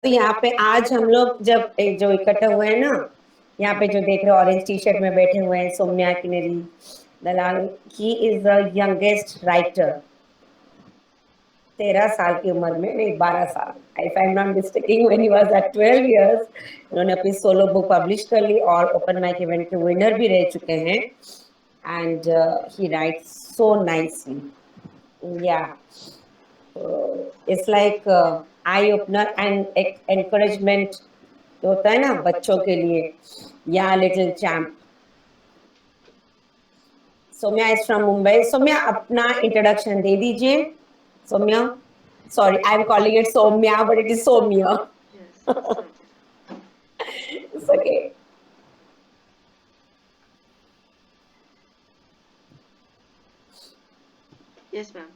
तो यहाँ पे आज हम लोग जब जो इकट्ठे हुए हैं ना, यहाँ पे जो देख रहे हो ऑरेंज टी शर्ट में बैठे हुए हैं, Saumya Kineri Dalal, he is the youngest writer. 13 साल की उम्र में, नहीं 12 साल, if I am not mistaking, when he was at 12 years उन्होंने अपनी सोलो बुक पब्लिश कर ली और ओपन माइक इवेंट के विनर भी रह चुके हैं। And he writes so nicely, yeah it's like eye opener and एक एनकरेजमेंट होता है ना बच्चों के लिए, या little champ. Saumya is from Mumbai. Saumya अपना इंट्रोडक्शन दे दीजिए। Saumya, sorry I am calling it Saumya but it is Saumya. Yes, it's okay. It's okay. Yes, ma'am.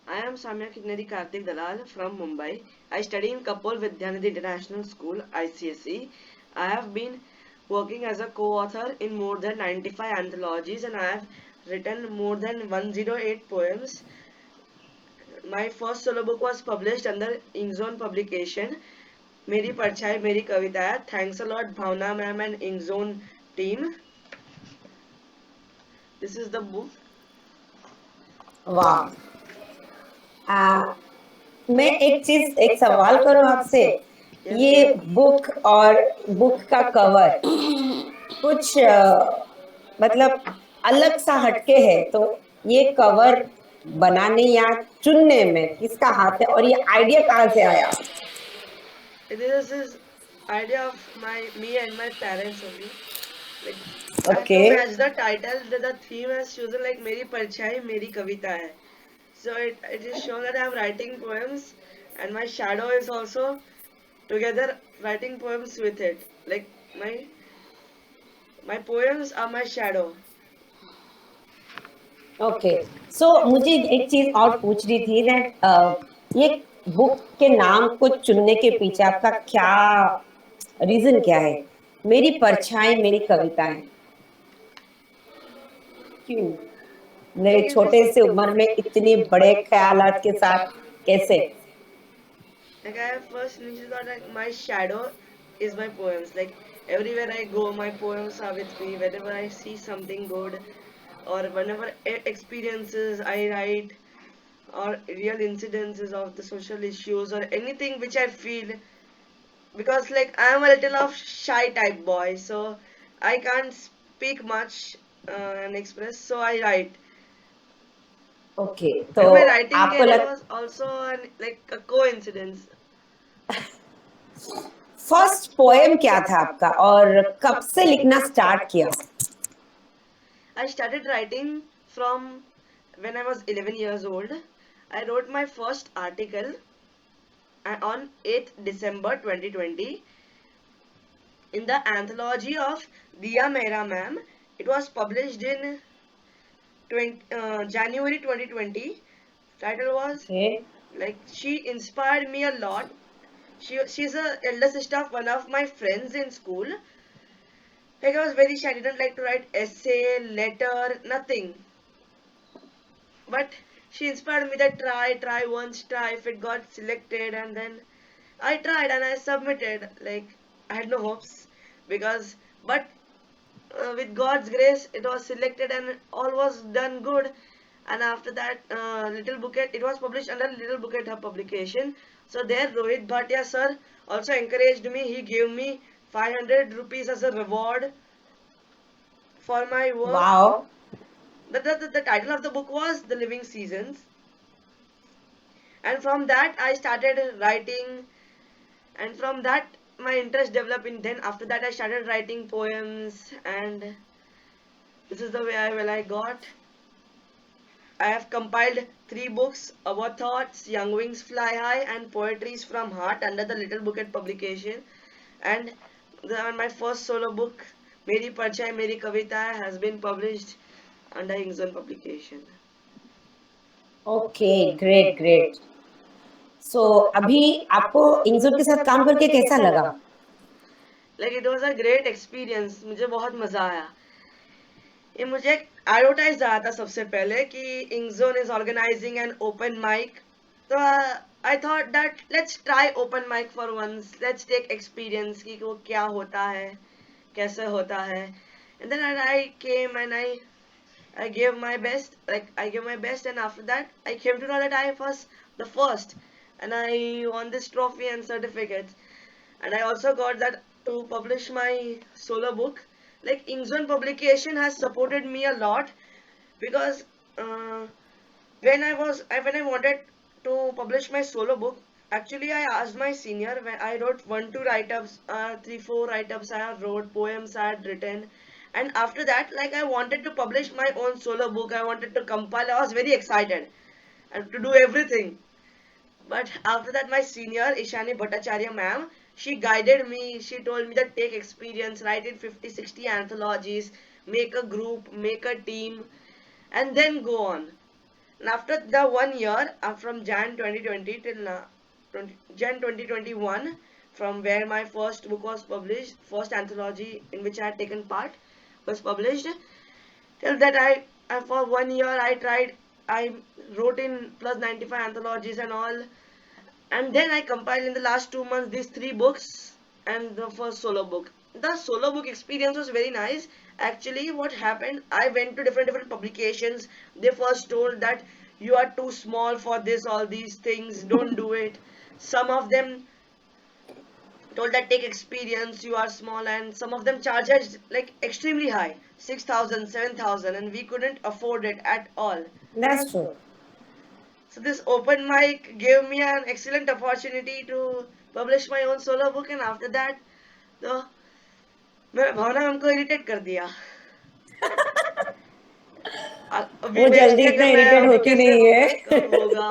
I am Samya Kignari Karthik Dalal from Mumbai. I study in Kapol Vidyanidhi International School, ICSE. I have been working as a co-author in more than 95 anthologies and I have written more than 108 poems. My first solo book was published under Inkzone publication. मेरी परछाई मेरी कविता है. Thanks a lot Bhavna ma'am and Inkzone team. This is the book. वाह। मैं एक सवाल करूं आपसे। Yes, ये ma'am. बुक और बुक का कवर कुछ मतलब अलग सा हटके है, तो ये कवर बनाने या चुनने में किसका हाथ है और ये आइडिया कहाँ से आया? This is idea of me and my parents only. Like okay. to match the title, the theme has chosen like मेरी परछाई मेरी कविता है. So it is shown that I am writing poems and my shadow is also together writing poems with it. Like my poems are my shadow. Okay. So मुझे एक चीज और पूछनी थी दैट ये बुक के नाम को चुनने के पीछे आपका क्या रीजन क्या है? मेरी परछाई मेरी कविताएं, क्यों? मेरे Like it छोटे is से उम्र में इतने बड़े ख्यालात के साथ कैसे? like I first initially thought like my shadow is my poems. Like everywhere I go, my poems are with me. Whenever I see something good, or whenever experiences I write, or real incidences of the social issues, or anything which I feel. Because like I am a little of shy type boy, so I can't speak much and express. So I write. Okay, तो And my writing आपको career लग was also like a coincidence. First poem क्या था आपका और कब से लिखना स्टार्ट किया? I started writing from when I was 11 years old. I wrote my first article on 8th December 2020 in the anthology of Diya Mera Ma'am. It was published in January 2020. Title was Okay. like she inspired me a lot. She's a elder sister of one of my friends in school. Like I was very shy. I didn't like to write essay, letter, nothing. But she inspired me that try once, try if it got selected, and then I tried and I submitted. Like I had no hopes because, but with God's grace, it was selected and all was done good. And after that, Little Bouquet, it was published under Little Bouquet Hub publication. So there, Rohit Bhatia sir also encouraged me. He gave me 500 rupees as a reward for my work. Wow. The title of the book was The Living Seasons. And from that, I started writing. And from that, my interest developed in. Then after that, I started writing poems. And this is the way I got. I have compiled 3 books: Our Thoughts, Young Wings Fly High, and Poetries from Heart under the Little Bouquet publication. And my first solo book, Meri Parchai Meri Kavita, has been published under Inkzone publication. Okay, great great. So अभी आपको injure के साथ काम करके कैसा लगा? Like it was a great experience. मुझे बहुत मजा आया. ये मुझे एडवर्टाइज आया था सबसे पहले कि Inkzone is organizing an open mic. तो I thought that let's try open mic for once. Let's take experience कि वो क्या होता है, कैसे होता है. And then I came and I gave my best. Like I gave my best, and after that I came to know that I was the first, and I won this trophy and certificates. And I also got that to publish my solo book. Like Inkzone publication has supported me a lot because when I wanted to publish my solo book, actually I asked my senior. When I wrote 1 2 write-ups, 3 4 write-ups I wrote, poems I had written, and after that, like I wanted to publish my own solo book. I wanted to compile. I was very excited and to do everything. But after that, my senior Ishani Bhattacharya ma'am, she guided me. She told me that take experience, write in 50 60 anthologies, make a group, make a team, and then go on. And after the 1 year, from Jan 2020 till now, Jan 2021, from where my first book was published, first anthology in which I had taken part was published. Till that I for 1 year I tried. I wrote in plus 95 anthologies and all, and then I compiled in the last 2 months these 3 books and the first solo book. The solo book experience was very nice. Actually, what happened? I went to different publications. They first told that you are too small for this, all these things. Don't do it. Some of them told that take experience. You are small, and some of them charged like extremely high, 6,000, 7,000, and we couldn't afford it at all. That's true. So this open mic gave me an excellent opportunity to publish my own solo book, and after that, तो मैं भावना हमको irritate कर दिया. अभी वो next जल्दी क्या इतना करना है, इरिटेट अभी होती कैसे नहीं होगा, है. कब होगा.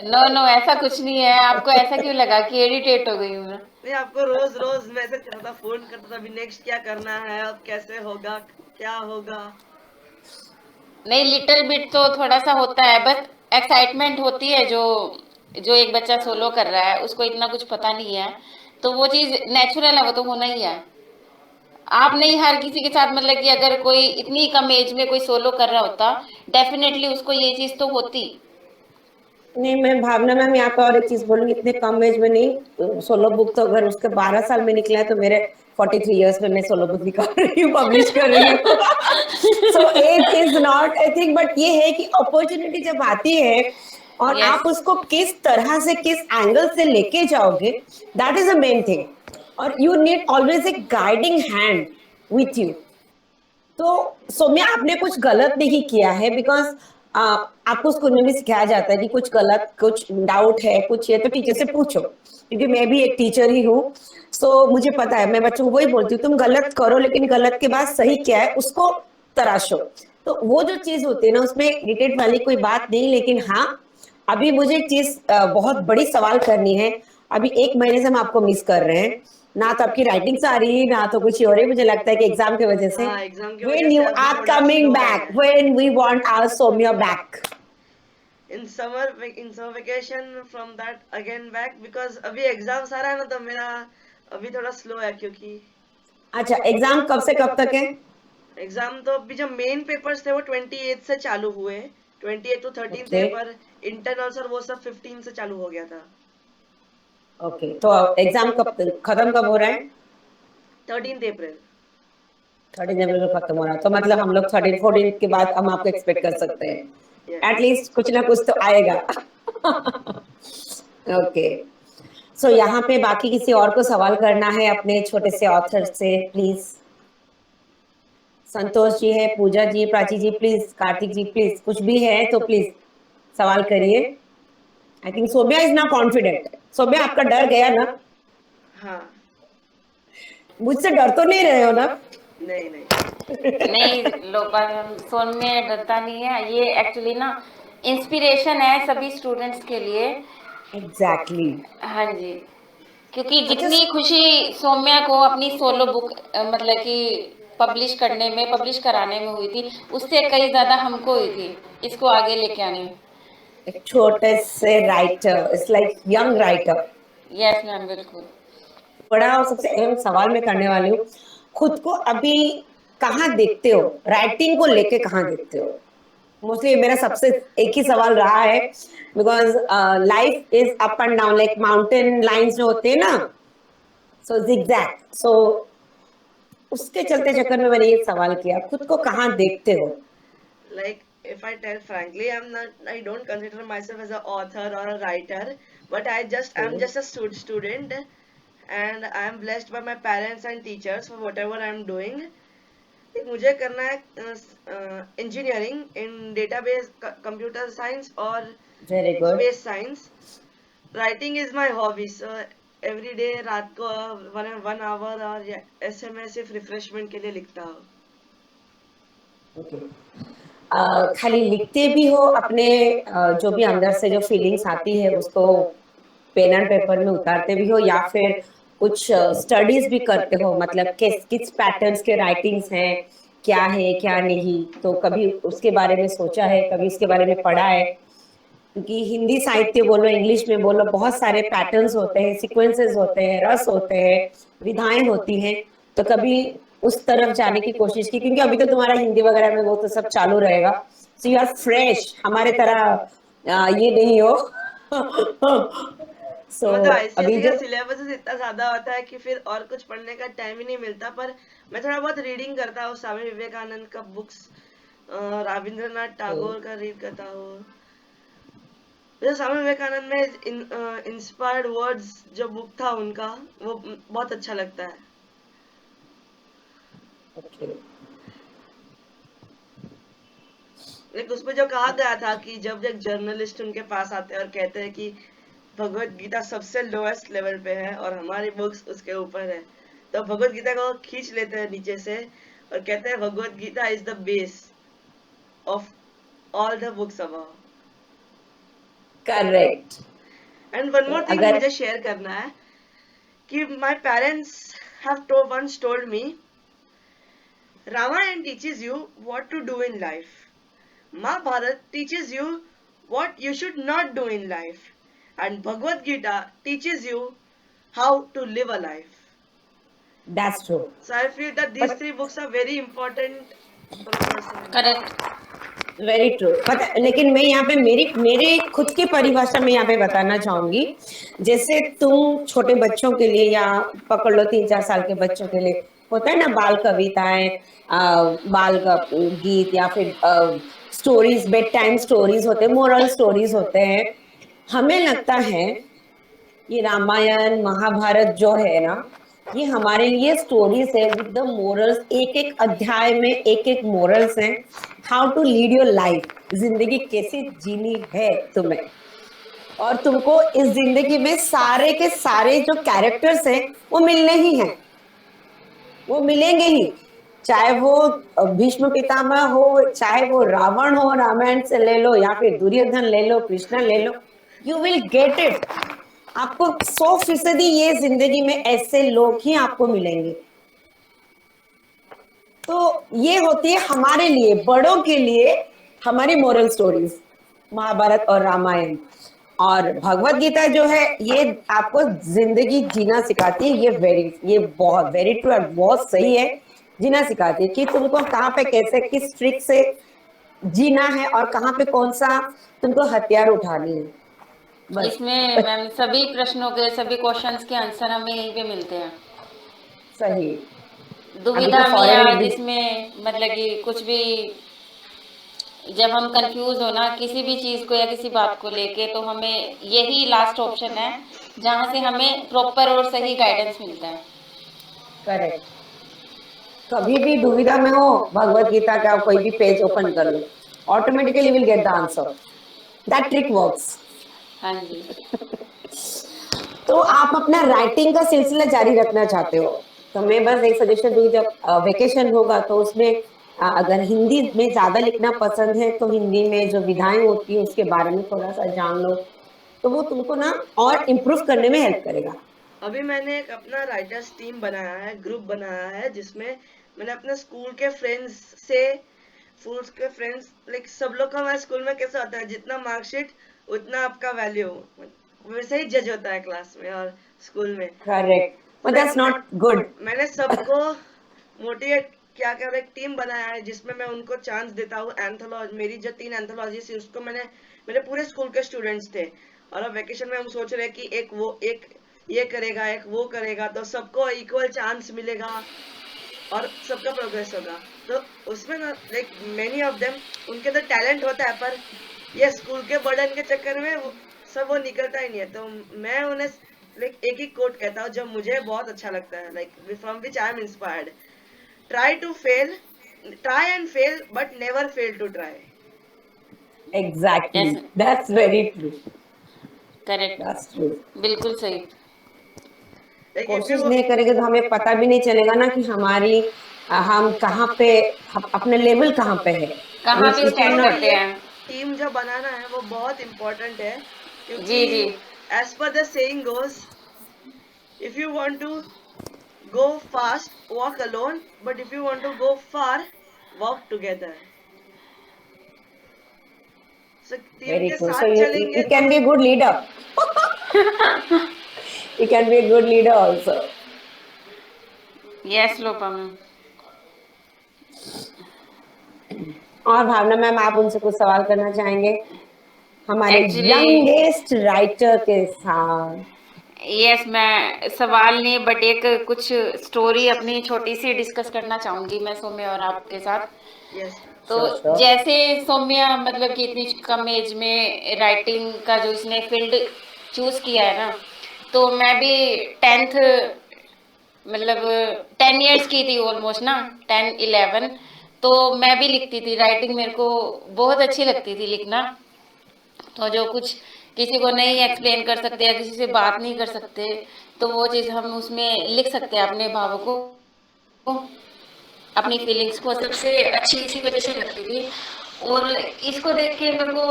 नो नो, ऐसा कुछ नहीं है. आपको ऐसा क्यों लगा कि इरिटेट हो गई हूँ मैं? नहीं, आपको रोज रोज मैसेज करता था, फोन करता था, अभी नेक्स्ट क्या करना है, अब कैसे होगा, क्या होगा. नहीं, लिटिल बिट तो थोड़ा सा होता है, बस एक्साइटमेंट होती है. जो जो एक बच्चा सोलो कर रहा है उसको इतना कुछ पता नहीं है, तो वो चीज नेचुरल है, वो तो होना ही है. आप नहीं, हर किसी के साथ, मतलब कि अगर कोई इतनी कम एज में कोई सोलो कर रहा होता, डेफिनेटली उसको ये चीज तो होती. नहीं, मैं भावना मैम यहाँ पे और एक चीज बोलूंगी, इतने कम एज में नहीं. सोलो बुक तो अगर उसके 12 साल में निकला है तो मेरे 43 इयर्स में मैं सोलो बुक निकाल रही हूँ, पब्लिश कर रही हूँ. So age is not I think, but ये है कि अपॉर्चुनिटी जब आती है और Yes. आप उसको किस तरह से, किस एंगल से लेके जाओगे, that is a main thing. और you need always a guiding hand with you. तो सौम्या, आपने कुछ गलत नहीं किया है, बिकॉज आपको स्कूल में भी सिखाया जाता है कि कुछ गलत, कुछ डाउट है, कुछ ये तो टीचर से पूछो, क्योंकि मैं भी एक टीचर ही हूँ. सो मुझे पता है, मैं बच्चों को वही बोलती हूँ, तुम गलत करो लेकिन गलत के बाद सही क्या है उसको तराशो. तो वो जो चीज होती है ना, उसमें इरिटेट वाली कोई बात नहीं. लेकिन हाँ, अभी मुझे एक चीज बहुत बड़ी सवाल करनी है. अभी 1 महीने से हम आपको मिस कर रहे हैं. ना तो आपकी राइटिंग्स आ रही है, ना तो कुछ और ही. मुझे लगता है कि एग्जाम की वजह से. हाँ, एग्जाम की वजह When से you अभी are थोड़ा coming slow back, है. when we want our Soumya back. in summer vacation from that again back, because अभी एग्जाम्स आ रहा है ना, तो मेरा अभी थोड़ा स्लो है, क्योंकि अच्छा, एग्जाम कब से कब तक है? एग्जाम तो अभी जो मेन पेपर्स थे वो 28 से चालू हुए, 28 to 13 थे, Okay. पर इंटरनल्स और वो सब 15 से चालू हो गया था. ओके, तो एग्जाम कब खत्म कब हो रहा है? 13 अप्रैल. 30 जनवरी को खत्म हो रहा है, तो मतलब हम लोग 13-14 के बाद हम आपको एक्सपेक्ट कर सकते हैं. Yes. एटलीस्ट कुछ ना कुछ तो आएगा. ओके. सो यहाँ पे बाकी किसी और को सवाल करना है अपने छोटे से ऑथर से, प्लीज. संतोष जी है, पूजा जी, प्राची जी, प्लीज. कार्तिक जी, प्लीज. कुछ भी है तो प्लीज सवाल करिए. I think Somya is now confident. Somya, आपका डर गया ना? हाँ. मुझसे डर तो नहीं रहे हो ना? नहीं नहीं. नहीं, लोग सोन में डरता नहीं है. ये एक्चुअली ना इंस्पिरेशन है सभी स्टूडेंट्स के लिए. एग्जैक्टली. हाँ जी, क्योंकि जितनी खुशी सौम्या को अपनी सोलो बुक मतलब कि पब्लिश करने में, पब्लिश कराने में हुई थी, उससे कई ज्यादा हमको हुई थी इसको आगे लेके आने में. एक छोटे से writer, it's like young writer. Yes ma'am, बिल्कुल. बड़ा और सबसे अहम सवाल मैं करने वाली हूँ, खुद को अभी कहाँ देखते हो? राइटिंग को लेके कहाँ देखते हो? मोस्टली मेरा सबसे एक ही सवाल रहा है, because life is up and down, like mountain lines जो होते हैं ना, सो zigzag, सो उसके चलते चक्कर में मैंने ये सवाल किया, खुद को कहाँ देखते हो? Like, if I tell frankly, I don't consider myself as an author or a writer, but I'm just a student, and I am blessed by my parents and teachers for whatever I am doing. एक मुझे करना है engineering in database computer science और very good. Space science. Writing is my hobby, so every day रात को 1 our और ऐसे में सिर्फ रिफ्रेशमेंट के लिए लिखता हूँ. खाली लिखते भी हो अपने जो भी अंदर से जो फीलिंग्स आती है उसको पेन एंड पेपर में उतारते भी हो, या फिर कुछ स्टडीज भी करते हो, मतलब किस किस पैटर्न्स के राइटिंग्स हैं, क्या है क्या नहीं, तो कभी उसके बारे में सोचा है, कभी उसके बारे में पढ़ा है? क्योंकि हिंदी साहित्य बोलो, इंग्लिश में बोलो, बहुत सारे पैटर्न्स होते हैं, सीक्वेंसेस होते हैं, रस होते हैं, विधाएं होती हैं, तो कभी उस तरफ जाने की कोशिश की? क्योंकि अभी तो तुम्हारा हिंदी वगैरह में वो तो सब चालू रहेगा, सो यू आर फ्रेश, हमारे तरह ये नहीं हो। सो मतलब अभी आईसीएसई का जो सिलेबस इतना ज्यादा होता है कि फिर और कुछ पढ़ने का टाइम ही नहीं मिलता. पर मैं थोड़ा बहुत रीडिंग करता हूँ, स्वामी विवेकानंद का बुक्स, रविंद्रनाथ टैगोर का रीड करता हूँ. जैसे स्वामी विवेकानंद में इंस्पायर्ड वर्ड्स जो बुक था उनका, वो बहुत अच्छा लगता है. लेकिन उसमें जो कहा गया था कि जब एक जर्नलिस्ट उनके पास आते हैं और कहते हैं कि भगवत गीता सबसे लोएस्ट लेवल पे है और हमारी बुक्स उसके ऊपर है, तो भगवत गीता को खींच लेते हैं नीचे से और कहते हैं Bhagavad Gita is the base of all the books above. Correct. And one more thing अगर मुझे शेयर करना है कि my parents have once told me, Ramayana teaches you what to do in life, Mahabharata teaches you what you should not do in life, and Bhagavad Gita teaches you how to live a life. That's true, So I feel that these three books are very important for a person. Correct. Very true. पता, लेकिन मैं यहाँ पे मेरे खुद की परिभाषा में यहाँ पे बताना चाहूंगी, जैसे तुम छोटे बच्चों के लिए, या पकड़ लो 3-4 साल के बच्चों के लिए होता है ना बाल कविताएं, गीत, या फिर स्टोरीज, बेड टाइम स्टोरीज होते हैं, मोरल स्टोरीज होते हैं। हमें लगता है ये रामायण महाभारत जो है ना, ये हमारे लिए स्टोरीज है विद द मोरल्स, एक एक अध्याय में एक एक मोरल्स हैं, how to lead your life, जिंदगी कैसे जीनी है तुम्हें, और तुमको इस जिंदगी में सारे के सारे जो कैरेक्टर्स हैं वो मिलने ही हैं, वो मिलेंगे ही, चाहे वो भीष्म पितामह हो, चाहे वो रावण हो, रामायण से ले लो, या फिर दुर्योधन ले लो, कृष्ण ले लो, यू विल गेट इट। आपको 100% ये जिंदगी में ऐसे लोग ही आपको मिलेंगे। तो ये होती है हमारे लिए, बड़ों के लिए हमारी मोरल स्टोरीज, महाभारत और रामायण। और भगवत गीता जो है ये आपको जिंदगी जीना सिखाती है, ये बहुत वेरी ट्रू और बहुत सही है, जीना सिखाती है कि तुमको कहाँ पे कैसे किस ट्रिक से जीना है और कहाँ पे कौन सा तुमको हथियार उठानी है। बस इसमें मैम सभी प्रश्नों के, सभी क्वेश्चंस के आंसर हमें यहीं पे मिलते हैं. सही। दुविधा तो में foreign या में भी- जिसमें मतलब कि कुछ भी, जब हम कंफ्यूज हो ना किसी भी चीज को या किसी बात को लेके, तो हमें यही लास्ट ऑप्शन है जहाँ से हमें प्रॉपर और सही गाइडेंस मिलता है. करेक्ट। कभी भी दुविधा में हो, भगवत गीता का कोई भी पेज ओपन कर लो, automatically will get the answer, that trick works. हाँ जी. तो आप अपना राइटिंग का सिलसिला जारी रखना चाहते हो, तो मैं बस एक सजेशन दूंगी, जब वेकेशन होगा तो उसमें अगर हिंदी में ज्यादा लिखना पसंद है तो हिंदी में जो विधाएं होती है उसके बारे में थोड़ा सा जान लो, तो वो तुमको ना और इम्प्रूव करने में हेल्प करेगा। अभी मैंने एक अपना राइटर्स टीम बनाया है, ग्रुप बनाया है, जिसमें मैंने अपने स्कूल के फ्रेंड्स लाइक सब लोग का, हमारे स्कूल में कैसा होता है, जितना मार्कशीट उतना आपका वैल्यू, वैसे ही जज होता है क्लास में और स्कूल में. Correct, but that's not good. मैंने सबको मोटिवेट क्या क्या एक टीम बनाया है जिसमें मैं उनको चांस देता हूँ। एंथोलॉजी, मेरी जो 3 एंथोलॉजी थी उसको मैंने, मेरे पूरे स्कूल के स्टूडेंट्स थे, और अब वेकेशन में हम सोच रहे हैं कि एक ये करेगा, एक वो करेगा, तो सबको इक्वल चांस मिलेगा और सबका प्रोग्रेस होगा। तो उसमें ना लाइक मेनी ऑफ देम, उनके अंदर टैलेंट होता है, पर ये स्कूल के बर्डन के चक्कर में वो निकलता ही नहीं है। तो मैं उन्हें लाइक एक ही कोट कहता हूँ जो मुझे बहुत अच्छा लगता है, like from which I am inspired: try to fail, try and fail, but never fail to try. Exactly. ऐसा That's very true. Correct, That's true. बिल्कुल सही। Like if कोशिश you, नहीं करेंगे तो हमें पता भी नहीं चलेगा ना कि हम कहाँ पे, अपने लेवल कहाँ पे है। कहाँ पे We स्टैंड इसीलिए cannot. करते ये हैं। टीम जो बनाना है वो बहुत इम्पोर्टेंट है, क्योंकि जी जी, as per the saying goes, if you want to go fast, walk alone, but if you want to go far, walk together. So team Very के true. So साथ चलेंगे you तो, can be a good leader. You can be a good leader also. Yes Lopa ma'am. और भावना ma'am, आप उनसे कुछ सवाल करना चाहेंगे हमारे एक्चुअली यंगेस्ट राइटर के साथ? यस, मैं सवाल नहीं बट एक कुछ स्टोरी अपनी छोटी सी डिस्कस करना चाहूंगी मैं सौम्य और आपके साथ। यस, तो श्योर श्योर। जैसे सौम्या मतलब कि इतनी कम एज में राइटिंग का जो इसने फील्ड चूज किया है ना, तो मैं भी 10th मतलब 10 इयर्स की थी ऑलमोस्ट ना, 10-11। तो मैं भी लिखती थी, राइटिंग मेरे को बहुत अच्छी लगती थी लिखना। तो जो कुछ किसी को नहीं एक्सप्लेन कर सकते या किसी से बात नहीं कर सकते, तो वो चीज़ हम उसमें लिख सकते हैं अपने भावों को, अपनी फीलिंग्स को। सबसे अच्छी इसी वजह से लगती थी। और इसको देख के मेरे को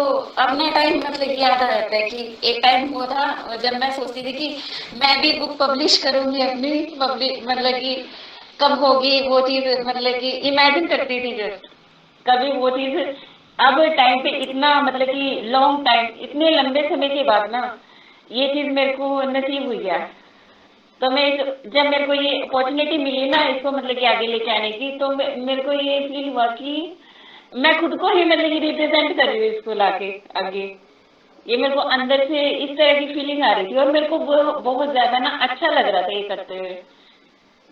अपना टाइम मतलब याद आ जाता है कि एक टाइम वो था जब मैं सोचती थी कि मैं भी बुक पब्लिश करूंगी अपनी, पब्लिश मतलब कि कब होगी वो चीज़, मतलब कि इमेजिन करती थी जस्ट कभी वो चीज़। अब टाइम पे इतना मतलब कि लॉन्ग टाइम, इतने लंबे समय के बाद ना ये चीज़ मेरे को नसीब हुई है। तो मैं जब मेरे को ये अपॉर्चुनिटी मिली ना इसको मतलब कि आगे लेके आने की, तो मेरे को ये फील हुआ कि मैं खुद को ही मतलब कि रिप्रेजेंट कर रही हूँ इसको लाके आगे। ये मेरे को अंदर से इस तरह की फीलिंग आ रही थी और मेरे को बहुत ज्यादा ना अच्छा लग रहा था ये करते हुए।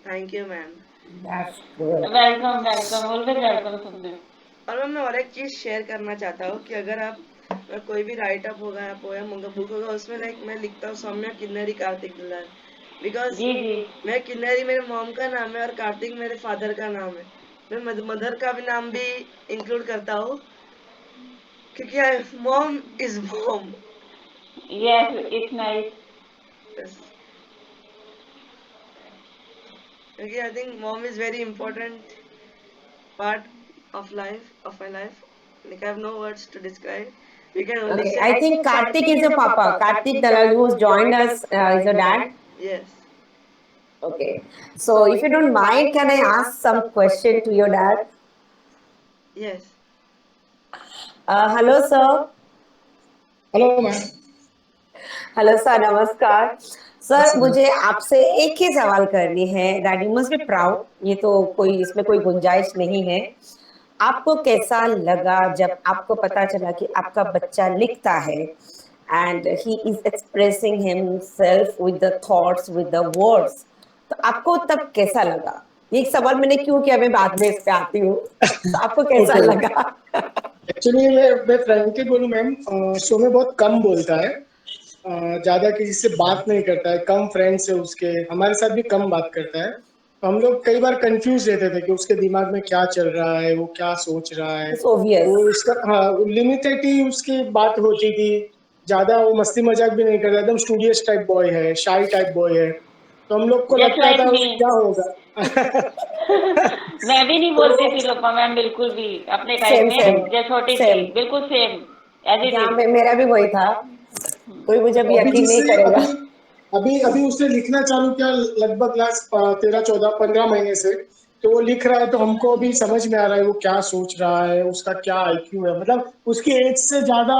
Thank you ma'am. That's good. Welcome welcome, always welcome समझो। और मैम मैं और एक चीज शेयर करना चाहता हूँ कि अगर आप कोई भी राइटअप होगा या पोएम होगा, बुक होगा, उसमें लाइक मैं लिखता हूँ सौम्या किन्नरी कार्तिक दुलाल, बिकॉज जी जी, मैं किन्नरी मेरे मॉम का नाम है और कार्तिक मेरे फादर का नाम है। मैं मदर का भी नाम भी इंक्लूड करता हूँ, क्योंकि mom is mom. Yes it's nice. क्योंकि I think mom is very important part of my life. Like I have no words to describe. We can only Okay, say I think Karthik is your papa. Karthik Dalal, who's joined us, is your dad. yes. Okay, so if you don't mind, can I ask some question to your dad? Yes. Hello, sir. Hello ma'am. Hello sir, नमस्कार sir. मुझे आपसे एक ही सवाल करनी है, that you must be proud, ये तो कोई इसमें कोई गुंजाइश नहीं है। आपको कैसा लगा जब आपको पता चला कि आपका बच्चा लिखता है and he is expressing himself with the thoughts, with the words? तो आपको तब कैसा लगा? ये सवाल मैंने क्यों किया, मैं बाद में इस पे आती हूँ। तो आपको कैसा Okay. लगा? एक्चुअली मैं फ्रेंकली बोलूँ मैम, शो में बहुत कम बोलता है, ज्यादा किसी से बात नहीं करता है, कम फ्रेंड्स है उसके, हमारे साथ भी कम बात करता है। तो हम लोग कई बार कंफ्यूज रहते थे कि उसके दिमाग में क्या चल रहा है, वो क्या सोच रहा है। It's obvious. वो उसका लिमिटेड ही उसकी बात होती थी, ज्यादा वो मस्ती मजाक भी नहीं करता, एकदम स्टूडियस टाइप बॉय है, शाई टाइप बॉय है। तो हम लोग को जस्ट लगता लाइक था मी। क्या होगा। मैं भी नहीं तो बोलती थी लोपा मैम, बिल्कुल भी अपने टाइम सेम सेम में जब छोटी थी, सेम। बिल्कुल सेम एज इट यहाँ इज। पे मेरा भी वही था, कोई मुझे भी अभी यकीन नहीं जिससे करेगा। अभी अभी अभी उसने लिखना चालू किया लगभग लास्ट 13-14-15 महीने से। तो वो लिख रहा है तो हमको अभी समझ में आ रहा है वो क्या सोच रहा है, उसका क्या आईक्यू है, मतलब उसकी एज से ज्यादा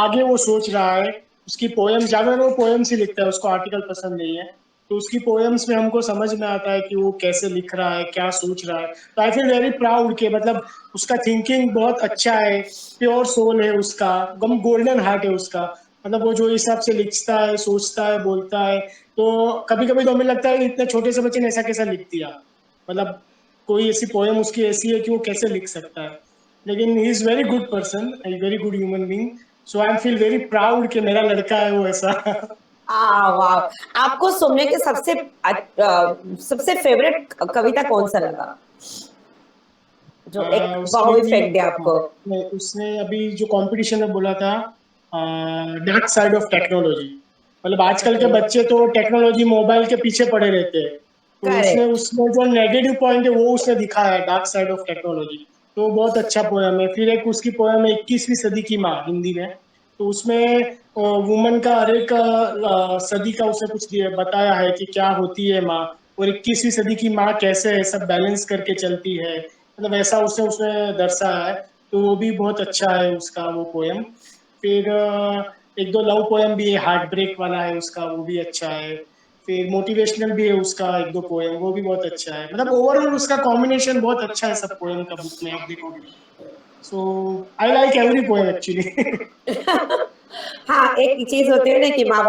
आगे वो सोच रहा है। उसकी पोएम ज्यादा, वो पोएम्स ही लिखता है, उसको आर्टिकल पसंद नहीं है। तो उसकी पोएम्स में हमको समझ में आता है कि वो कैसे लिख रहा है, क्या सोच रहा है। तो आई फील वेरी प्राउड कि मतलब उसका थिंकिंग बहुत अच्छा है, प्योर सोल है उसका, गम गोल्डन हार्ट है उसका। मतलब वो जो हिसाब से लिखता है, सोचता है, बोलता है, तो कभी कभी तो हमें लगता है कि इतने छोटे से बच्चे ने ऐसा कैसा लिख दिया। मतलब कोई ऐसी पोएम उसकी ऐसी है कि वो कैसे लिख सकता है। लेकिन he is very good person, very good human being. So I feel very proud कि मेरा लड़का है वो ऐसा। वाह, आपको सौम्या के सबसे फेवरेट कविता कौन सा लगा, जो एक उसने वाव भी, इफेक्ट दे हाँ, आपको? उसने अभी जो कंपटीशन में बोला था, डार्क साइड ऑफ टेक्नोलॉजी। मतलब आजकल के बच्चे तो टेक्नोलॉजी मोबाइल के पीछे पड़े रहते हैं, तो उसने करेक्ट। उसमें जो नेगेटिव पॉइंट है वो उसने दिखाया है, डार्क साइड ऑफ टेक्नोलॉजी। तो बहुत अच्छा पोयम है। फिर एक उसकी पोयम है 21वीं सदी की माँ, हिंदी में। तो उसमें वुमन का हर एक सदी का उसने कुछ बताया है कि क्या होती है माँ, और 21वीं सदी की माँ कैसे सब बैलेंस करके चलती है। मतलब ऐसा उसने उसमें दर्शाया है। तो वो भी बहुत अच्छा है उसका वो पोयम। फिर एक दो लव पोयम भी है, हार्ट ब्रेक वाला है उसका, वो भी अच्छा है। फिर मोटिवेशनल भी है उसका एक दो पोयम, वो भी बहुत अच्छा है। मतलब ओवरऑल उसका कॉम्बिनेशन बहुत अच्छा है सब पोयम का, बुक में आप देखोगे। So I like every poem actually. हाँ, एक चीज होती है ना कि माँ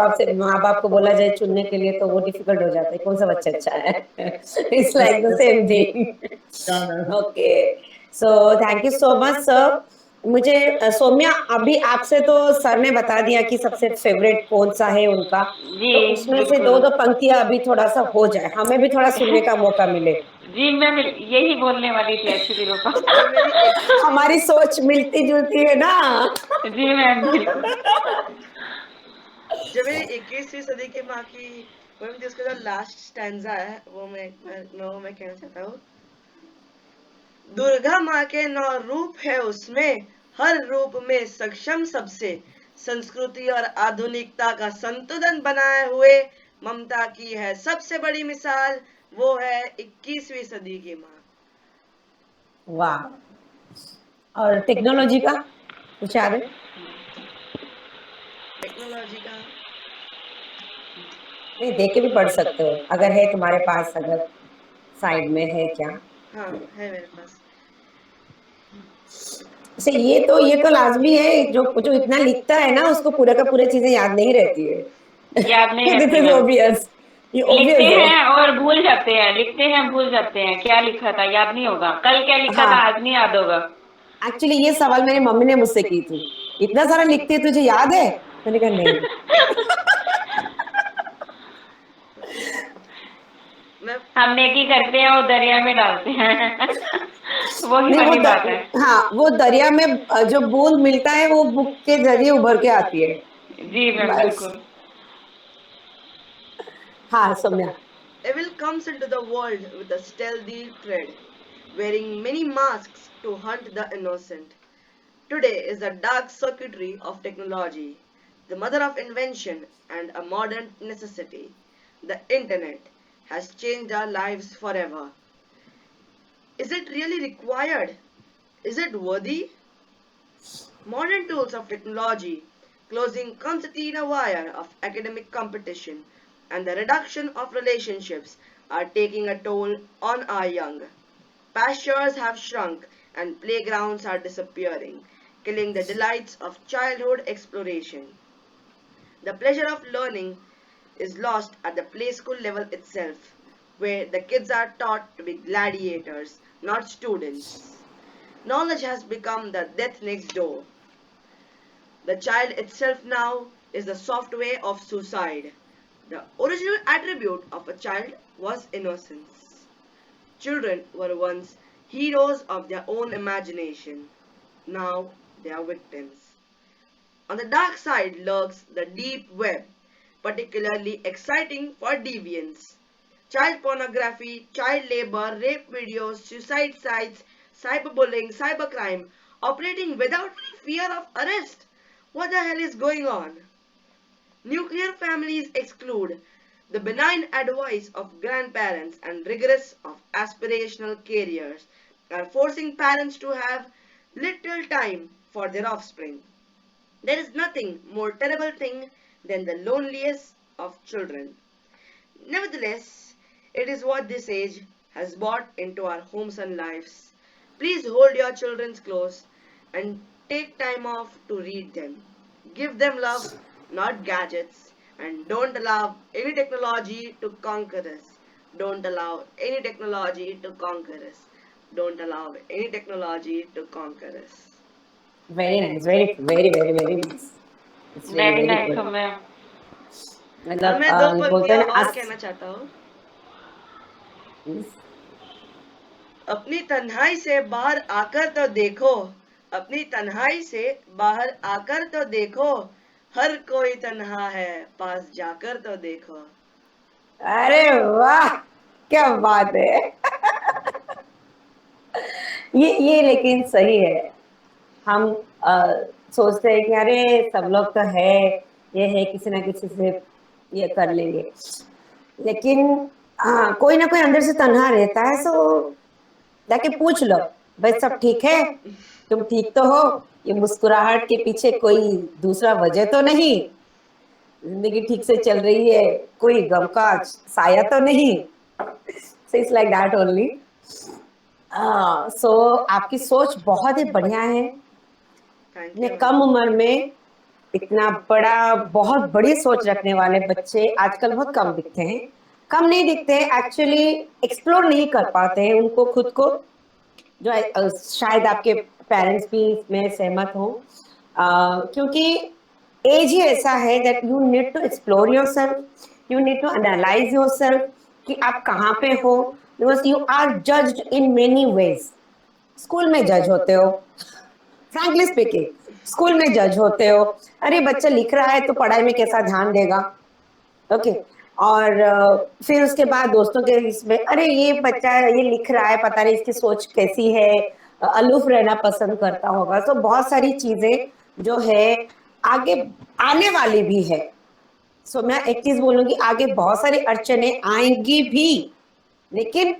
बाप को बोला जाए चुनने के लिए, तो वो डिफिकल्ट हो जाता है, कौन सा बच्चा अच्छा है। It's like the same thing. Okay, so thank you so much sir. मुझे सौम्या, अभी आपसे तो सर ने बता दिया कि सबसे फेवरेट कौन सा है उनका, जी तो उसमें से बिल्कुल। दो दो पंक्तियां अभी थोड़ा सा हो जाए, हमें भी थोड़ा सुनने का मौका मिले। जी मैम, यही बोलने वाली थी एक्चुअली रुको। जो मेरी 21वीं हमारी सोच मिलती जुलती है ना। जी मैम बिल्कुल। जो मेरी 21वीं सदी की माँ की पोएम थी, उसका जो लास्ट स्टैंजा है वो मैं कहना चाहता हूँ। दुर्गा माँ के 9 रूप है उसमें, हर रूप में सक्षम सबसे, संस्कृति और आधुनिकता का संतुलन बनाए हुए ममता की है सबसे बड़ी मिसाल, वो है 21वीं सदी की माँ। वाह। और टेक्नोलॉजी का कुछ याद है? टेक्नोलॉजी का नहीं, दे के भी पढ़ सकते हो अगर है तुम्हारे पास, अगर साइड में है क्या? हाँ है मेरे पास। से ये तो लाजमी है, जो जो इतना लिखता है ना उसको पूरा का पूरा चीजें याद नहीं रहती है। याद नहीं दिस रहती इज मैम। ऑब्वियस, ये लिखते ऑब्वियस है। हैं और भूल जाते हैं, लिखते हैं भूल जाते हैं, क्या लिखा था याद नहीं होगा, कल क्या लिखा था हाँ, आज नहीं याद होगा। एक्चुअली ये सवाल मेरी मम्मी ने मुझसे की थी, इतना सारा लिखती है तुझे याद है? मैंने कहा नहीं। मैं हम नेकी करते हैं और दरिया में डालते हैं। वही नहीं, वाली बात है। हाँ, वो दरिया में जो बूंद मिलता है वो बुक के जरिए उभर के आती है। जी मैम बस। बिल्कुल। हाँ Saumya. Evil comes into the world with a stealthy tread, wearing many masks to hunt the innocent. Today is the dark circuitry of technology, the mother of invention and a modern necessity. The internet has changed our lives forever. Is it really required? Is it worthy? Modern tools of technology, closing concertina wire of academic competition, and the reduction of relationships are taking a toll on our young. Pastures have shrunk and playgrounds are disappearing, killing the delights of childhood exploration. The pleasure of learning is lost at the play school level itself, where the kids are taught to be gladiators, not students. Knowledge has become the death next door. The child itself now is the software of suicide. The original attribute of a child was innocence. Children were once heroes of their own imagination. Now they are victims. On the dark side lurks the deep web, particularly exciting for deviants. Child pornography, child labor, rape videos, suicide sites, cyberbullying, cybercrime, operating without any fear of arrest. What the hell is going on? Nuclear families exclude the benign advice of grandparents and rigorous of aspirational careers are forcing parents to have little time for their offspring. There is nothing more terrible thing than the loneliness of children. Nevertheless, it is what this age has brought into our homes and lives. Please hold your children close and take time off to read them. Give them love, not gadgets, and don't allow any technology to conquer us. Don't allow any technology to conquer us. Don't allow any technology to conquer us. Very nice, very nice. It's really very very nice good. Saumya. अब मतलब मैं दो बोलते पंक्तियां हैं ना और कहना चाहता हूँ. अपनी तन्हाई से बाहर आकर तो देखो, अपनी तन्हाई से बाहर आकर तो देखो, हर कोई तन्हा है, पास जाकर तो देखो. अरे वाह, क्या बात है. ये लेकिन सही है. हम सोचते हैं कि अरे सब लोग तो है, ये है, किसी ना किसी से ये कर लेंगे, लेकिन कोई ना कोई अंदर से तन्हा रहता है. सो जाके पूछ लो, भाई सब ठीक है, तुम ठीक तो हो, ये मुस्कुराहट के पीछे कोई दूसरा वजह तो नहीं, जिंदगी ठीक से चल रही है, कोई गम का साया तो नहीं. So it's like that only. So आपकी सोच बहुत ही बढ़िया है. थैंक इतने यू. कम उम्र में इतना बड़ा, बहुत बड़ी सोच रखने वाले बच्चे आजकल बहुत कम दिखते हैं. कम नहीं दिखते, एक्चुअली एक्सप्लोर नहीं कर पाते हैं उनको खुद को, जो शायद आपके पेरेंट्स भी इसमें सहमत हो, क्योंकि एज ही ऐसा है that you need to explore yourself, you need to analyse yourself कि आप कहाँ पे हो, because you are judged in many ways. School में जज होते हो, फ्रैंकली स्पीकिंग, स्कूल में जज होते हो, अरे बच्चा लिख रहा है तो पढ़ाई में कैसा ध्यान देगा, ओके. और फिर उसके बाद दोस्तों के इसमें, अरे ये बच्चा ये लिख रहा है, पता नहीं इसकी सोच कैसी है, अलूफ रहना पसंद करता होगा. तो बहुत सारी चीजें जो है आगे आने वाली भी है. सो मैं एक चीज बोलूंगी, आगे बहुत सारी अड़चने आएंगी भी, लेकिन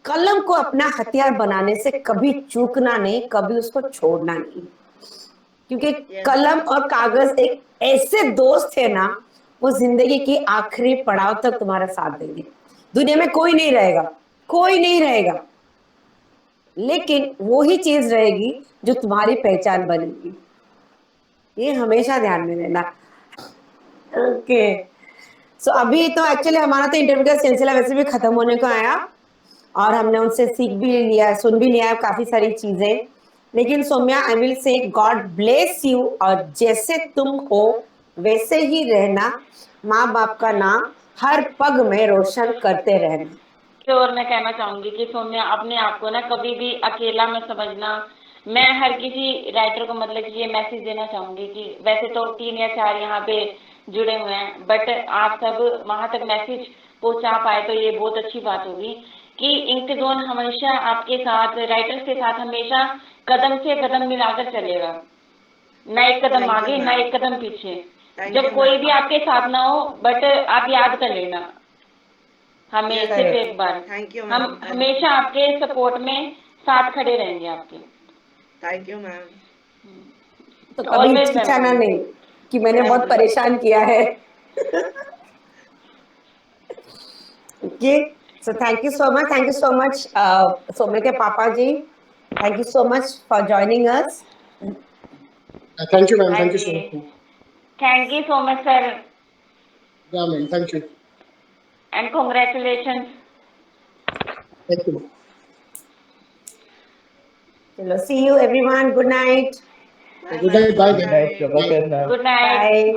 कलम को अपना हथियार बनाने से कभी चूकना नहीं, कभी उसको छोड़ना नहीं, क्योंकि कलम और कागज एक ऐसे दोस्त है ना, वो जिंदगी की आखिरी पड़ाव तक तुम्हारा साथ देंगे. दुनिया में कोई नहीं रहेगा, कोई नहीं रहेगा, लेकिन वो ही चीज रहेगी जो तुम्हारी पहचान बनेगी. ये हमेशा ध्यान में रहना. ओके. सो अभी तो एक्चुअली हमारा तो इंटरव्यू का सिलसिला वैसे भी खत्म होने को आया, और हमने उनसे सीख भी लिया, सुन भी लिया काफी सारी चीजें. लेकिन Saumya, I will say God bless you, और जैसे तुम हो वैसे ही रहना, माँ बाप का नाम हर पग में रोशन करते रहना. और मैं कहना चाहूंगी कि सौम्या, अपने आप को ना कभी भी अकेला मत समझना. मैं हर किसी राइटर को मतलब कि ये मैसेज देना चाहूंगी कि वैसे तो 3 या 4 यहाँ पे जुड़े हुए हैं, बट आप सब वहां तक मैसेज पहुंचा पाए तो ये बहुत अच्छी बात होगी कि इंक जोन हमेशा आपके साथ, राइटर्स के साथ हमेशा कदम से कदम मिलाकर चलेगा, ना एक कदम आगे ना एक कदम पीछे. जब कोई भी आपके साथ ना हो, बट आप याद कर लेना हमें सिर्फ एक बार. थैंक यू हम मैम. हमेशा आपके सपोर्ट में साथ खड़े रहेंगे आपके. Thank you ma'am. तो कभी Always हिचकिचाना welcome. नहीं कि मैंने बहुत परेशान किया है. Okay. So thank you so much, thank you so much Saumya के पापा जी, thank you so much for joining us. Thank you ma'am, thank you so much. Thank you so much sir, Yeah, ma'am, thank you. And congratulation. Thank you. चलो, see you everyone, good night. Good night, bye. Good night. Good night. Bye.